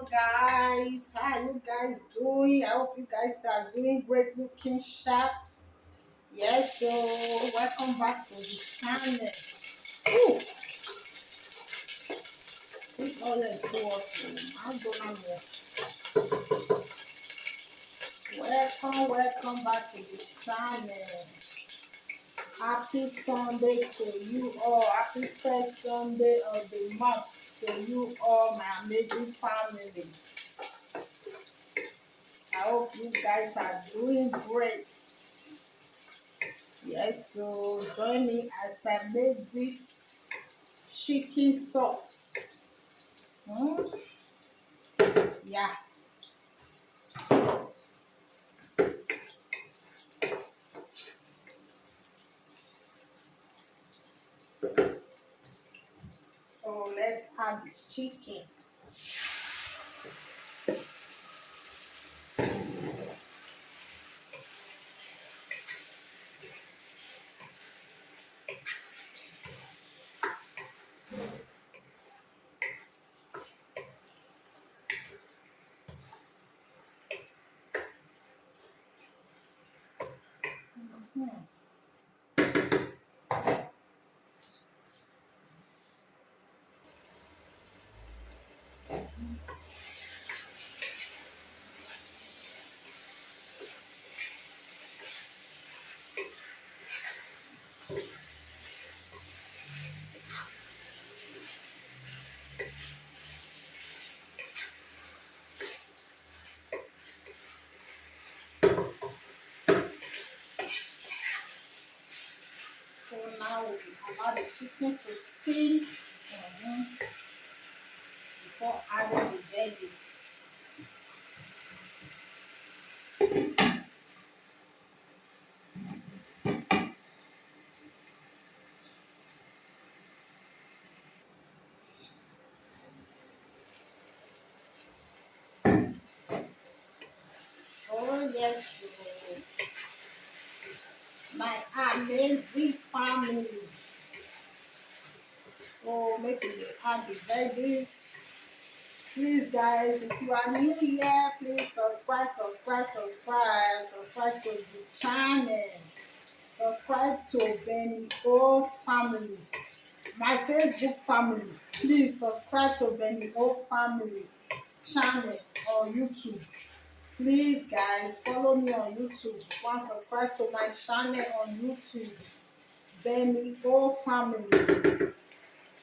guys. How are you guys doing? I hope you guys are doing great, looking sharp. Yes, so welcome back to the channel. Ooh, this all is so awesome. I'm gonna welcome back to the channel. Happy Sunday to you all. Happy first Sunday of the month to you all, my amazing family. I hope you guys are doing great. Yes, so join me as I make this chicken sauce. Hmm? Yeah. So let's add the chicken. Hmm. So now we allow the chicken to steam before adding the veggies. Oh yes, so my amazing family. So make we add the veggies. Please guys, if you are new here, please subscribe to the channel. Subscribe to Benny O family. My Facebook family. Please subscribe to Benny O family channel on YouTube. Please guys, follow me on YouTube. One subscribe to my channel on YouTube. Benny O family.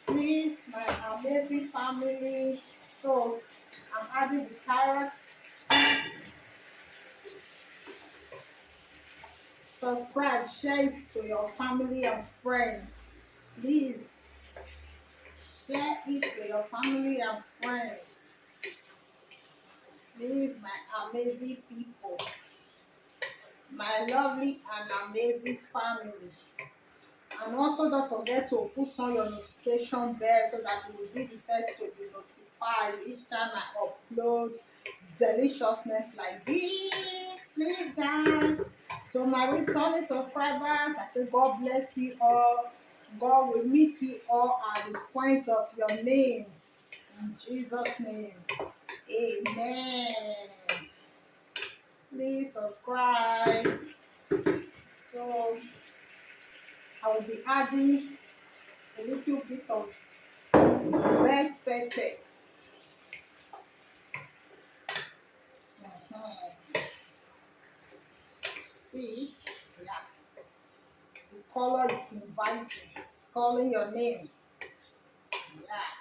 Please, my amazing family. So I'm adding the carrots. Subscribe, share it to your family and friends. Please share it to your family and friends. Please, my amazing people, my lovely and amazing family. And also don't forget to put on your notification bell so that you will be the first to be notified each time I upload deliciousness like this. Please guys, so my returning subscribers, I say God bless you all. God will meet you all at the point of your names in Jesus name. Amen. Please subscribe. So I will be adding a little bit of red pepper. Mhm. See it? Yeah. The color is inviting. It's calling your name. Yeah.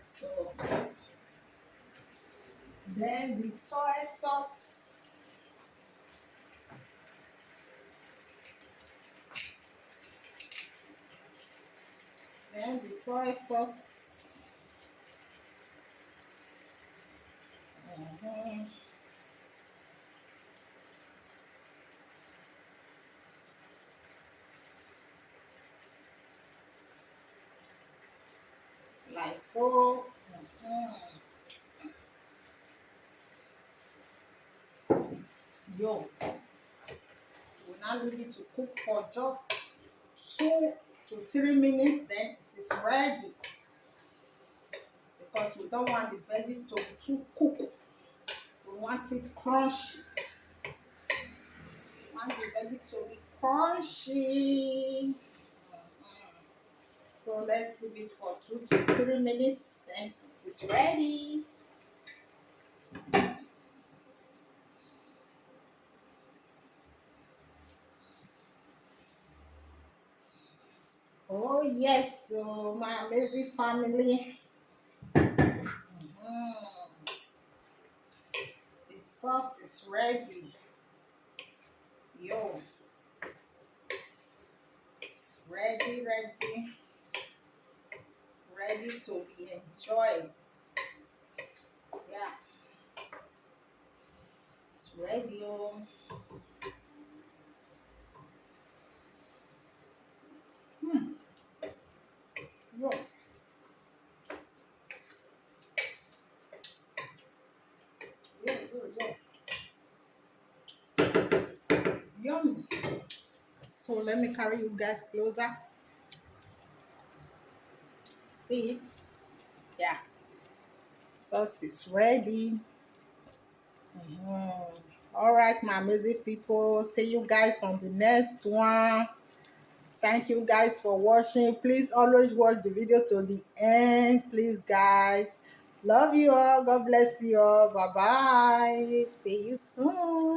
So then the soy sauce. Then the soy sauce. Mhm. Like so. Mhm. Yo. We'll now leave it to cook for just 2 to 3 minutes, then it is ready. Because we don't want the veggies to be too cooked. We want it crunchy. We want the veggies to be crunchy. So let's leave it for 2 to 3 minutes, then it is ready. Oh yes, so my amazing family. The sauce is ready. Yo, it's ready to be enjoyed. Yeah, it's ready. Oh, hmm. Yo, yo. Yummy. So let me carry you guys closer. See it. Yeah, sauce is ready. Mhm. All right, my amazing people. See you guys on the next one. Thank you guys for watching. Please always watch the video to the end. Please, guys. Love you all. God bless you all. Bye bye. See you soon.